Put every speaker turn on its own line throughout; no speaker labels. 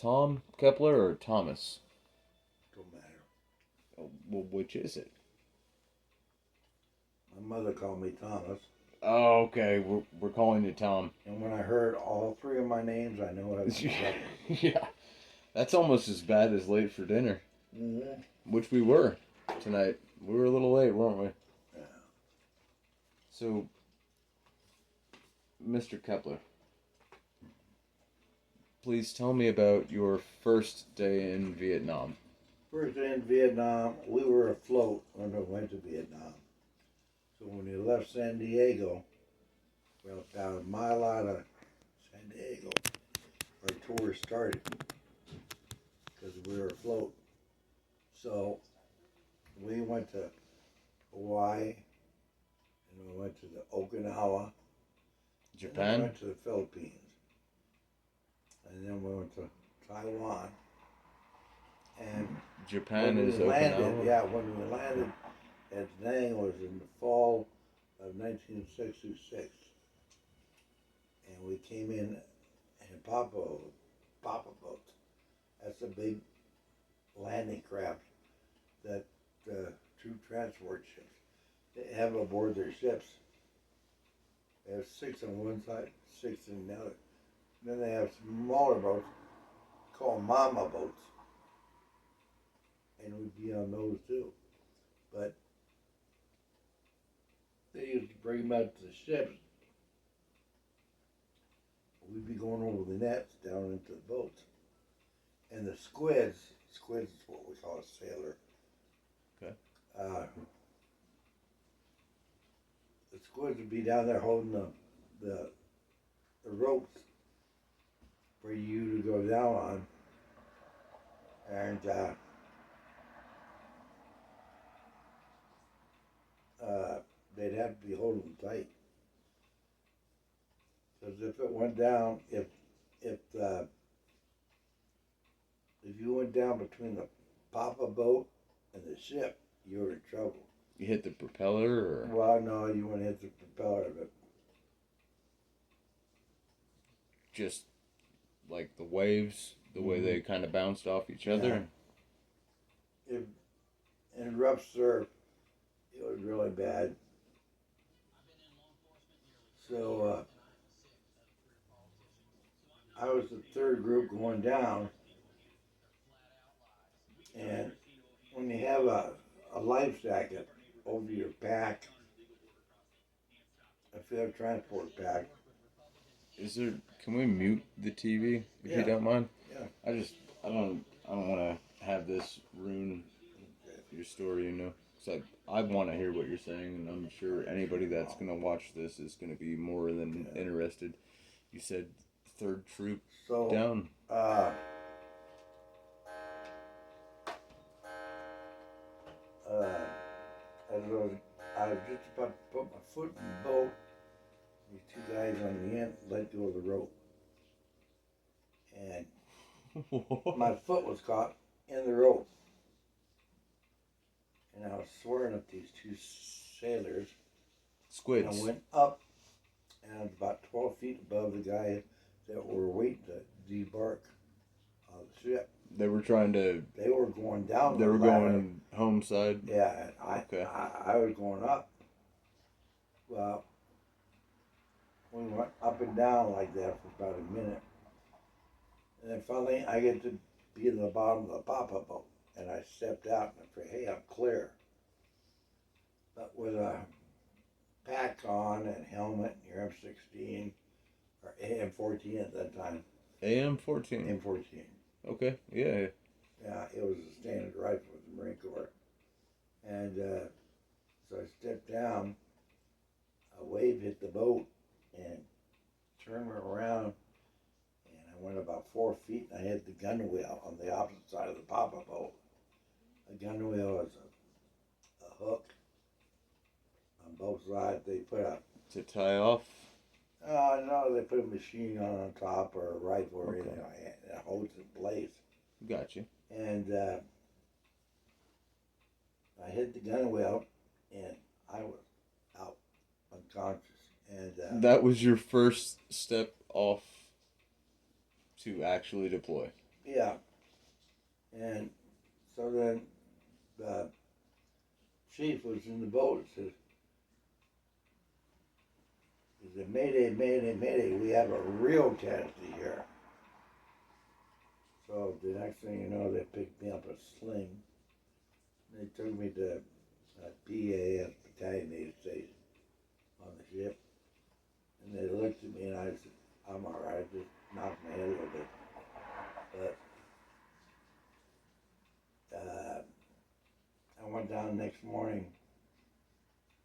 Tom Kepler or Thomas?
Don't matter.
Oh, well, which is it?
My mother called me Thomas.
Oh, okay. We're calling you Tom.
And when I heard all three of my names, I knew I was in trouble.
Yeah, that's almost as bad as late for dinner,
Mm-hmm.
which we were tonight. We were a little late, weren't we?
Yeah.
So, Mr. Kepler, please tell me about your first day in Vietnam.
First day in Vietnam, we were afloat when we went to Vietnam. So when we left San Diego, well, about a mile out of San Diego, our tour started because we were afloat. So we went to Hawaii, and we went to the Okinawa, and then we
Japan?
went to the Philippines, and then we went to Taiwan. And
Japan is Okinawa?
when we landed at Da Nang was in the fall of 1966, and we came in Papa boat. That's a big landing craft that troop transport ships they have aboard their ships. They have six on one side, six on the other. Then they have smaller boats called mama boats, and we'd be on those too. But they used to bring them out to the ships. We'd be going over the nets down into the boats. And the squids is what we call a sailor.
Okay.
Uh, the squids would be down there holding the ropes for you to go down on. And they'd have to be holding them tight. Because if it went down, if if you went down between the Papa boat and the ship, you were in trouble.
You hit the propeller or?
Well, no, you wouldn't hit the propeller of it.
Just like the waves, the way they kind of bounced off each other?
If in rough surf, it was really bad. So I was the third group going down, and when you have a life jacket over your pack, a field transport pack.
Is there? Can we mute the TV if you
Yeah,
don't mind?
yeah.
I don't want to have this ruin your story. Because I want to hear what you're saying, and I'm sure anybody that's gonna watch this is gonna be more than interested. You said third troop
So
down.
uh, I was just about to put my foot in the boat. These two guys on the end let go of the rope, and my foot was caught in the rope, and I was swearing at these two sailors. And I
Squids.
went up, and I was about 12 feet above the guys that were waiting to debark on the ship.
They were trying to.
They were going down.
They
the
were
ladder.
going home side.
Yeah,
Okay.
I was going up. Well, we went up and down like that for about a minute, and then finally I get to be in the bottom of the pop-up boat, and I stepped out and I said, "Hey, I'm clear." But with a pack on and helmet, and your M16 or AM14 at that time.
AM14.
M14.
Okay. Yeah.
Yeah, it was a standard rifle with the Marine Corps. And so I stepped down, a wave hit the boat and turned me around, and I went about 4 feet and I hit the gunwale on the opposite side of the Papa boat. A gunwale is a hook on both sides. They put a
To tie off.
no, they put a machine gun on top or a rifle or anything like that. It holds it in place.
Gotcha.
And I hit the gunwale, and I was out unconscious. And
That was your first step off to actually deploy.
Yeah. And so then the chief was in the boat and says, he said, Mayday, Mayday, Mayday, we have a real casualty here. So the next thing you know, they picked me up a sling. They took me to BAS, Battalion 86, on the ship. And they looked at me and I said, I'm all right, just knocked my head a little bit. But I went down the next morning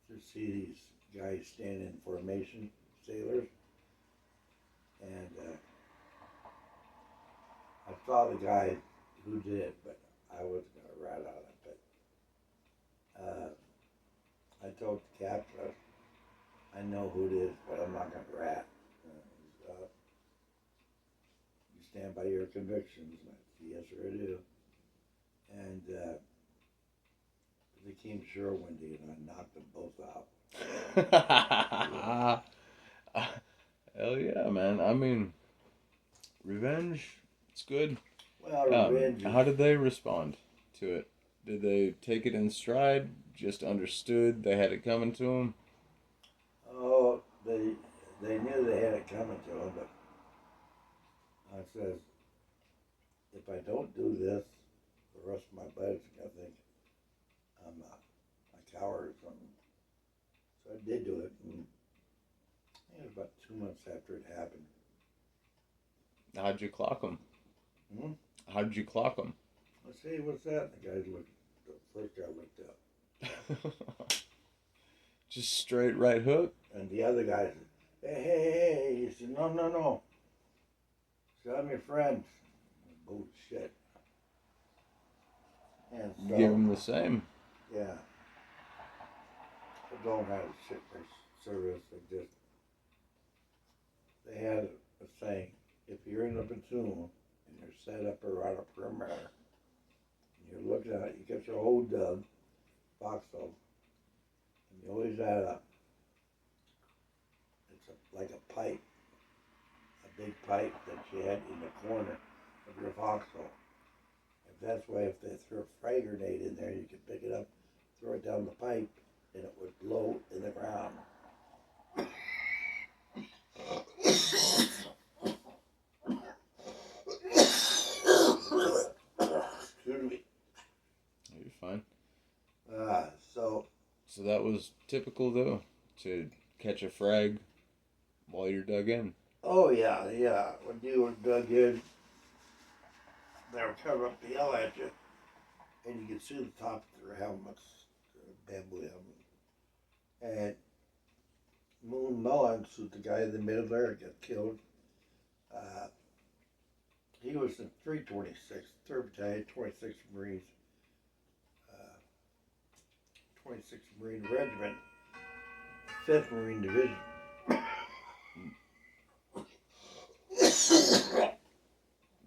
to see these guys standing in formation, sailors. And I saw the guy who did it, but I wasn't going to rat on it. But I told the captain, I know who it is, but I'm not going to rat. You stand by your convictions. And I said, yes, sir, I do. And they came shore one day and I knocked them both out.
Hell yeah, man. I mean, revenge, it's good.
Well, revenge
How did they respond to it? Did they take it in stride? Just understood they had it coming to them?
Oh, they knew they had it coming to them, but I says, if I don't do this, the rest of my buddies are going to think I'm a coward or something. So I did do it, and it was about 2 months after it happened.
How'd you clock them?
Hmm?
How did you clock them?
I say, what's that? The guys looked. The first guy looked up,
Just straight right hook?
and the other guy said, "Hey!" He said, "No, no, no. He said, I'm your friend." Bullshit. And so,
Give them the same.
yeah, I don't have shit for service. They had a saying: if you're in a platoon and you're set up around a perimeter, and you're looking at it, you get your old foxhole, and you always add up. Like a pipe, a big pipe that you had in the corner of your foxhole. If that's why, if they threw a frag grenade in there, you could pick it up, throw it down the pipe, and it would blow in the ground. Excuse me.
You're fine.
So
So that was typical, though, to catch a frag while you're dug in.
oh yeah, yeah. When you were dug in, they were covering up the yell at you, and you could see the top of their helmets, bamboo helmets. And Moon Mullins, who's the guy in the middle there, got killed. Uh, he was in 326, 3rd Battalion, 26th Marines, 26th Marine Regiment, 5th Marine Division.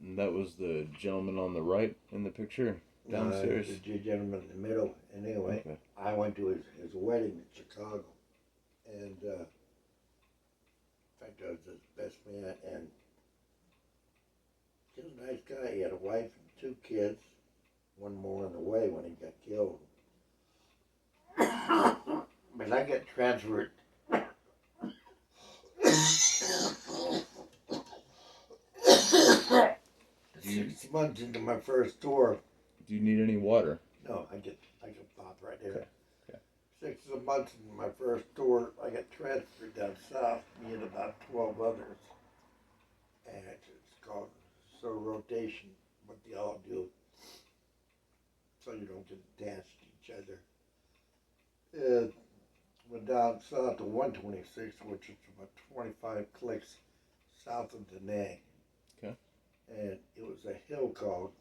And that was the gentleman on the right in the picture downstairs?
The gentleman in the middle. And anyway, okay. I went to his wedding in Chicago. And in fact, I was his best man. And he was a nice guy. He had a wife and 2 kids. One more on the way when he got killed. But I got transferred. 6 months into my first tour.
Do you need any water?
No, I can pop right here.
Okay. Okay.
6 months into my first tour, I got transferred down south, me and about 12 others. And it's called rotation, what they all do, so you don't get attached to each other. Went down south to 126, which is about 25 clicks south of Da Nang.
Okay.
And it was a hill called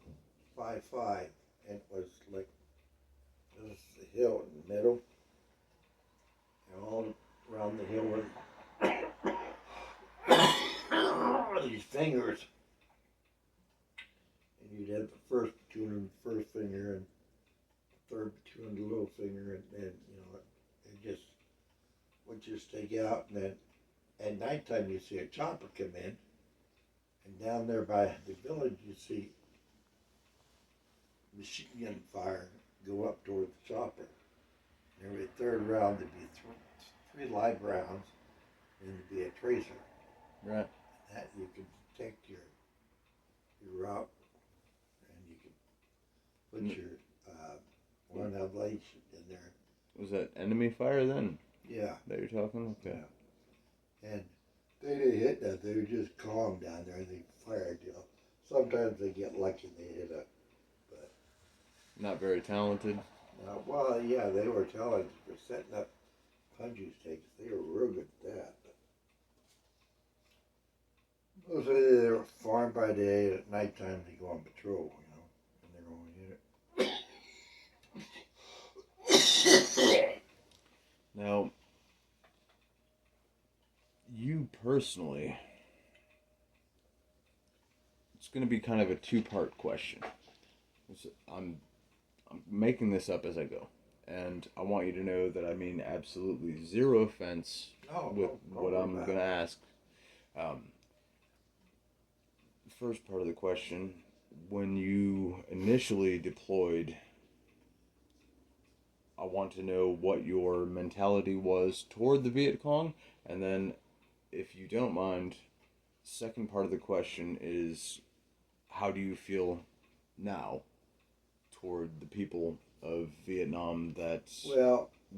5-5, and it was like, this is the hill in the middle, and all around the hill were these fingers, and you'd have the first platoon on the first finger, and the 3rd platoon on the little finger, and then, you know, it just would just take out, and then at nighttime you see a chopper come in, and down there by the village you see machine gun fire go up toward the chopper. And every third round there'd be three live rounds, and there'd be a tracer.
Right.
That you could detect your route, and you could put your one ablation in there.
Was that enemy fire then?
Yeah.
That you're talking? Okay.
Yeah. And they didn't hit that. They were just calm down there. They fired, you know. Sometimes they get lucky and they hit a. But
not very talented.
Well, yeah, they were talented for setting up punching stakes. They were real good at that. But mostly they were farm by day. At nighttime they go on patrol, you know, in their own unit.
Now, you personally, it's going to be kind of a two-part question. I'm making this up as I go, and I want you to know that I mean absolutely zero offense with what I'm going to ask. First part of the question, when you initially deployed, I want to know what your mentality was toward the Viet Cong, and then, if you don't mind, second part of the question is, how do you feel now toward the people of Vietnam that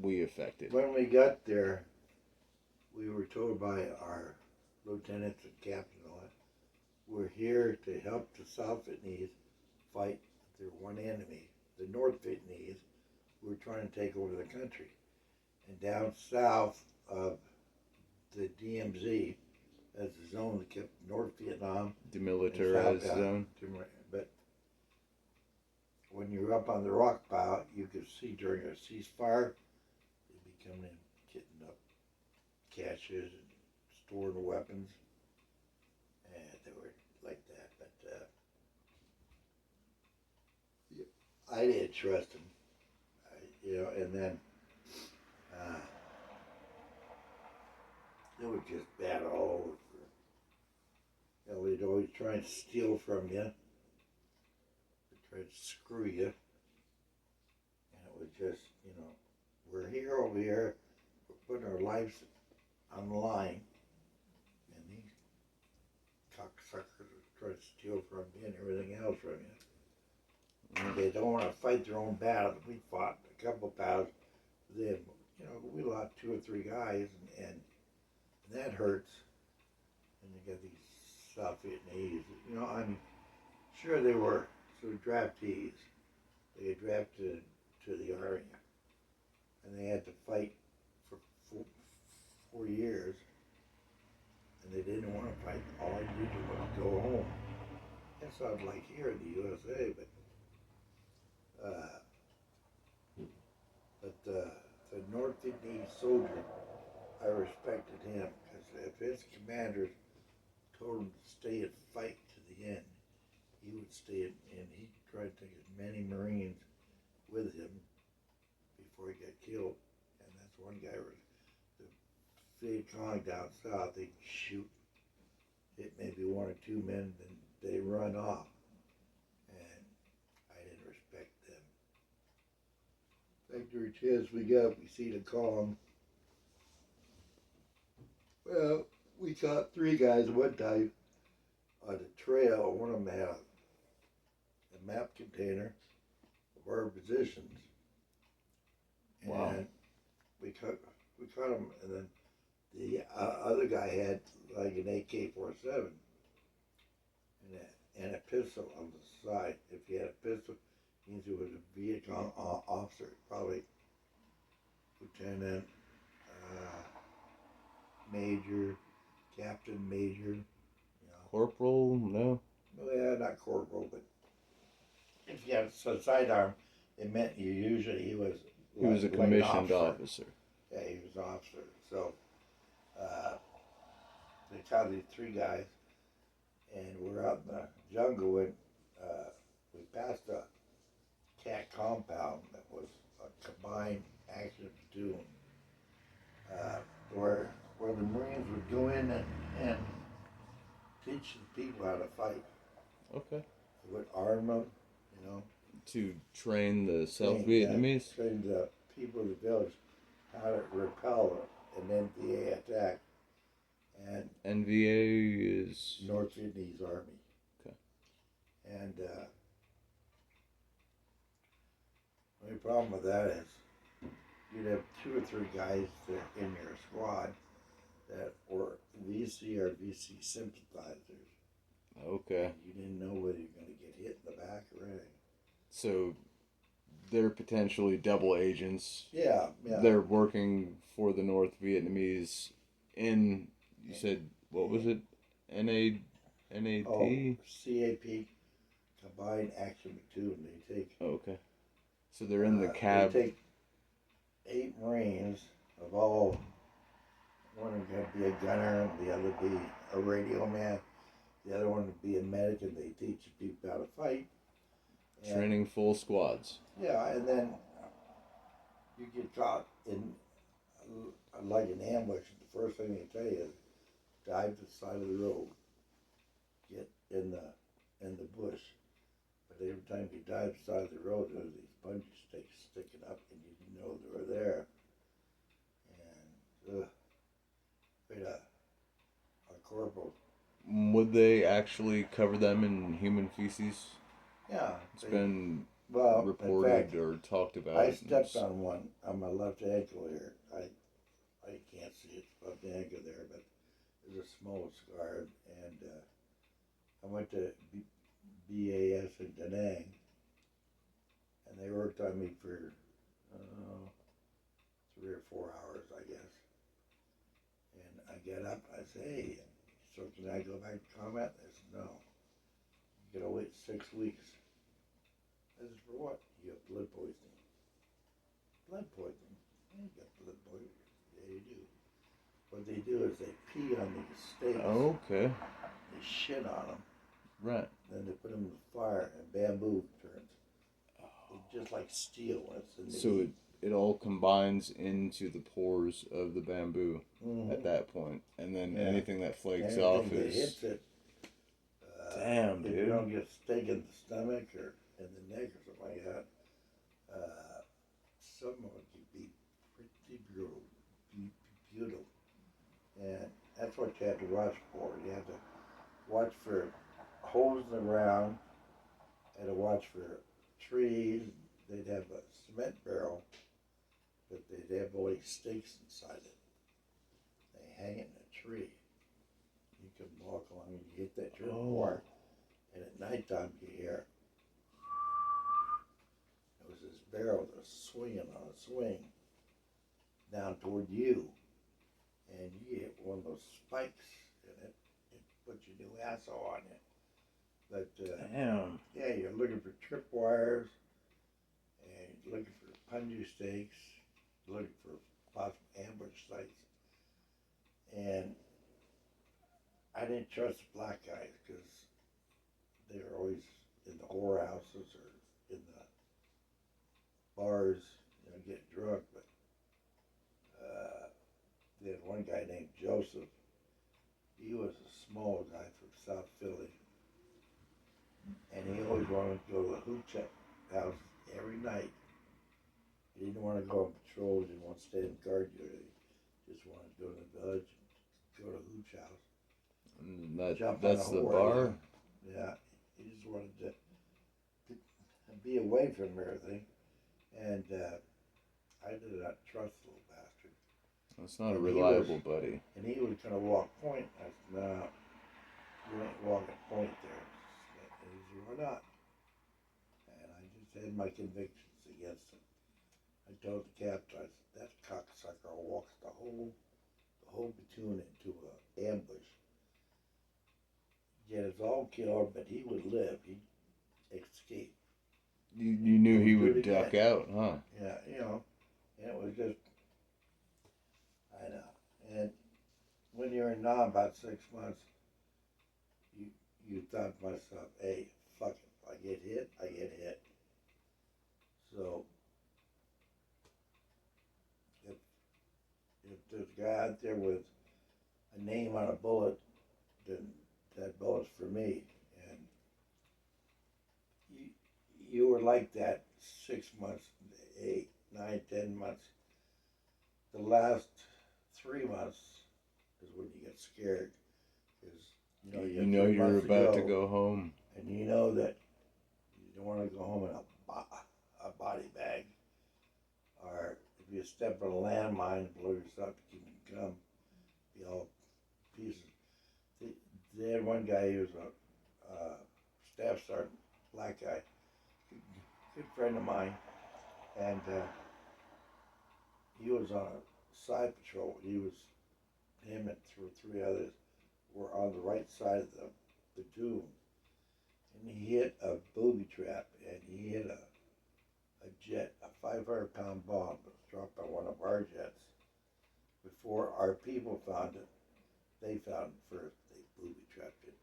we affected?
When we got there, we were told by our lieutenants and captains, we're here to help the South Vietnamese fight their one enemy, the North Vietnamese, who were trying to take over the country. And down south of the DMZ, as the zone that kept North Vietnam
demilitarized zone.
But when you're up on the rock pile, you could see during a ceasefire, they'd be coming in, getting up caches and storing weapons. And they were like that. But I didn't trust them. You know, and then it was just bad all over. You know, they'd always try and steal from you. They'd try to screw you. And it was just, you know, we're here over here, we're putting our lives on the line. And these cocksuckers are trying to steal from you and everything else from you. And they don't want to fight their own battles. We fought a couple battles with them. You know, we lost 2 or 3 guys, and that hurts. And you got these South Vietnamese. You know, I'm sure they were sort of draftees. They get drafted to the Army, and they had to fight for 4 years, and they didn't want to fight. All they did was go home. That sounds like here in the USA, but the North Vietnamese soldier, I respected him, because if his commanders told him to stay and fight to the end, he would stay and he tried to take as many Marines with him before he got killed. And that's one guy, the Viet Cong down south, they'd shoot, hit maybe 1 or 2 men, then they run off. And I didn't respect them. Every chance we got, we see the column. Well, we caught 3 guys one time on the trail. One of them had a map container of our positions. And
wow.
we caught him, and then the other guy had like an AK-47 and a pistol on the side. If he had a pistol, it means he was a Viet Cong officer, probably lieutenant, major, captain, major. You know.
Corporal? No.
Well, yeah, not corporal, but if you had a sidearm, it meant he was.
He was a commissioned officer.
Yeah, he was an officer. So they caught these 3 guys, and we're out in the jungle, and we passed a cat compound that was a combined action platoon, where the Marines would go in and teach the people how to fight.
Okay.
They would arm them, you know,
to train the South
train, yeah,
Vietnamese.
train the people of the village how to repel an NVA attack, and
NVA is
North Vietnamese Army.
okay.
And the only problem with that is you'd have two or three guys that in your squad that were VC or VC sympathizers.
Okay.
And you didn't know whether you're going to get hit in the back or anything.
So they're potentially double agents.
Yeah, yeah.
They're working for the North Vietnamese in, you said, what was it? NA, NAT?
Oh, CAP, Combined Action Platoon. They take.
Oh, okay. So they're in the cab.
They take 8 Marines of all. One would be a gunner, the other be a radio man, the other one would be a medic, and they teach people how to fight. And,
training full squads.
yeah, and then you get caught in like an ambush. The first thing they tell you is dive to the side of the road, get in the bush. But every time you dive to the side of the road, there's these bungee sticks sticking up, and you didn't know they were there. And we had a corporal.
Would they actually cover them in human feces?
Yeah,
it's been
well,
reported
in fact,
or talked about.
I stepped on one on my left ankle here. I can't see it above the ankle there, but there's a small scar. And I went to BAS in Da Nang, and they worked on me for 3 or 4 hours, I guess. And I get up, I say, hey, so can I go back to combat? They said, no. You gotta wait 6 weeks. I said, for what? You have blood poisoning. Blood poisoning? I ain't got blood poisoning. Yeah, you do. What they do is they pee on these stakes.
Oh, okay.
They shit on them.
Right.
Then they put them in the fire, and bamboo turns. It's just like steel when it's in the
so
heat.
it all combines into the pores of the bamboo at that point, and then anything that flakes off
that
is.
hits it.
Damn, dude.
If you don't get steak in the stomach or in the neck or something like that, some of it could be pretty brutal. Beautiful. And that's what you have to watch for. You have to watch for holes in the ground, and to watch for trees. They'd have a cement barrel, but they'd have only stakes inside it. They hang it in a tree. You can walk along and you hit that tree bark, and at nighttime you hear it was this barrel that was swinging on a swing down toward you, and you hit one of those spikes, and it puts your new asshole on you. But
Damn.
yeah, you're looking for tripwires, and you're looking for punji stakes, looking for possible ambush sites, and I didn't trust the black guys because they were always in the whorehouses or in the bars, getting drunk. But they had one guy named Joseph. He was a small guy from South Philly, and he always wanted to go to the hooch house every night. He didn't want to go on patrol. He didn't want to stay in guard duty. He just wanted to go to the village, go to the hooch house.
That's the bar?
Yeah, he just wanted to be away from everything. And I did not trust the little bastard.
That's not a reliable buddy.
And he was going to walk point. I said, no, you ain't walking point there. And he said, why not? And I just had my convictions against him. I told the captain, I said, that cocksucker walks the whole platoon into an ambush. Get us all killed, but he would live. He'd escape.
You knew he would duck out, huh?
Yeah, and it was just, I know. And when you're in Nam about 6 months, you thought to myself, hey, fuck it. If I get hit, I get hit. So, if there's a guy out there with a name on a bullet, then that bullet's for me. And you were like that 6 months, 8, 9, 10 months. The last 3 months is when you get scared, because you
You
got
know
three
you're
months
about to go home.
and you know that you don't want to go home in a body bag, or if you step on a landmine and blow yourself, you can come, be all pieces. They had one guy who was a staff sergeant, black guy, good friend of mine, and he was on a side patrol. Him and three others were on the right side of the dune, and he hit a booby trap, and he hit a jet, a 500-pound bomb that was dropped by one of our jets. Before our people found it, they found it first. They booby trapped it.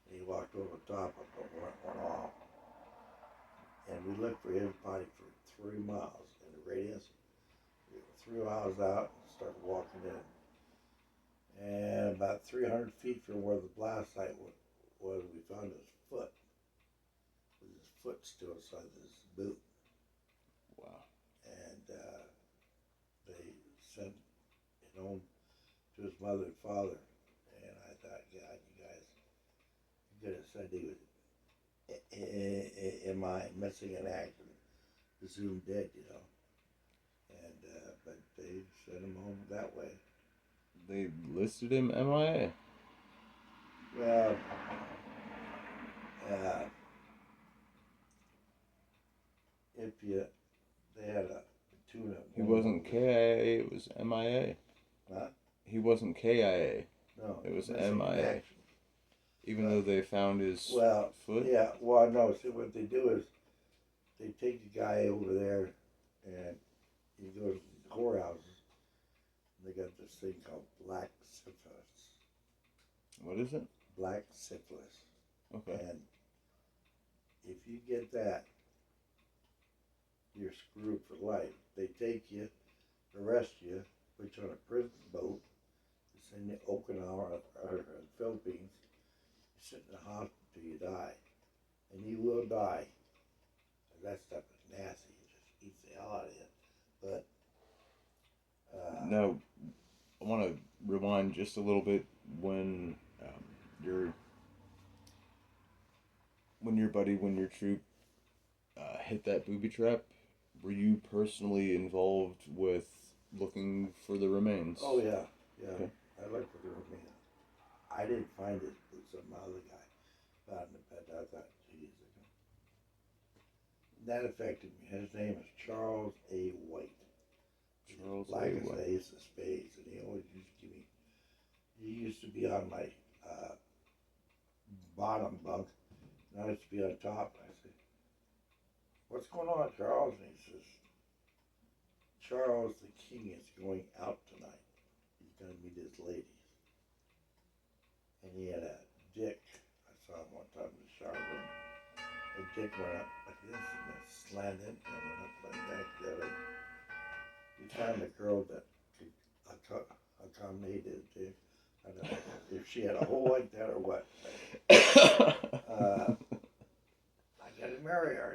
And he walked over the top of it, but went off. And we looked for his body for 3 miles in the radius. We were 3 miles out and started walking in. And about 300 feet from where the blast site was, we found his foot. With his foot still inside this boot.
Wow.
And they sent it home to his mother and father. And I thought, God, you guys, you could have said he was am I missing in action, presumed dead, and but they sent him home that way.
They listed him MIA.
Well, uh, if they had a platoon of
He wasn't KIA, it was MIA.
Huh?
He wasn't KIA.
No,
it was
missing in
MIA.
action.
Even though they found his foot?
Yeah, well, no, see, what they do is they take the guy over there and he goes to the whorehouses, and they got this thing called black syphilis.
What is it?
Black syphilis.
Okay.
And if you get that, you're screwed for life. They take you, arrest you, put you on a prison boat, send you to Okinawa or the Philippines. You sit in the hospital till you die. And you will die. That stuff is nasty. It just eats the hell out of you. But
now, I want to rewind just a little bit when your troop hit that booby trap. Were you personally involved with looking for the remains?
Oh yeah.
Okay.
I looked for the remains. I didn't find his boots. Some other guy found him. But I thought, geez, that affected me. His name is Charles A. White.
Charles
Black
A.
as
White.
the ace of spades, and he always used to give me. He used to be on my bottom bunk, and I used to be on top. And I said, "What's going on, Charles?" And he says, "Charles, the king is going out tonight. He's going to meet his ladies." And he had a dick. I saw him one time in the shower room. A dick went up like this and then slanted and went up like that. The other. We found a girl that could accommodate his dick. I don't know if she had a hole like that or what. I got to marry her,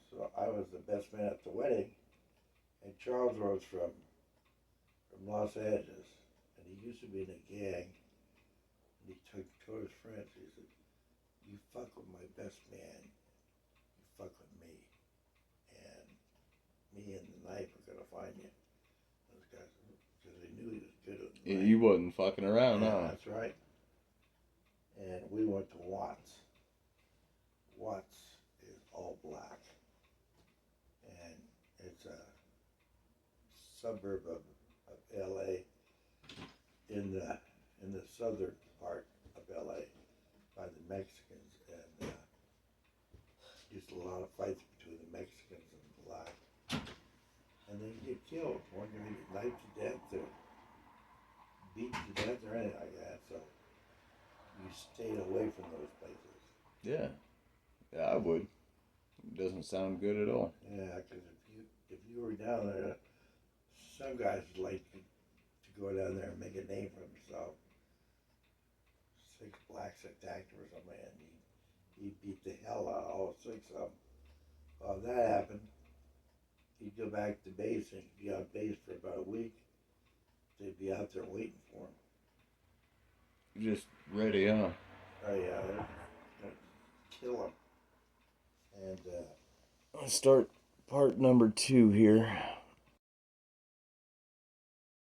So I was the best man at the wedding. And Charles was from Los Angeles. And he used to be in a gang. And he told his friends, he said, "You fuck with my best man, you fuck with me. And me and the knife are going to find you." Those guys, because they knew he was good at the knife.
You wasn't fucking around,
Yeah,
huh?
that's right. And we went to Watts. Watts is all black. And it's a suburb of L.A. in the southern part of L.A. by the Mexicans. And used a lot of fights between the Mexicans and the black. And they get killed. One guy get knifed to death or beaten to death or anything like that. So you stayed away from those places.
Yeah. Yeah, I would. It doesn't sound good at all.
Yeah, because if you were down there, some guys would like to go down there and make a name for himself. 6 blacks attacked him or something, and he He beat the hell out of all six of them. While that happened, he'd go back to base and be on base for about a week. They'd be out there waiting for him.
Just ready, huh?
Oh yeah, they'd kill him. And
Let's start part number 2 here.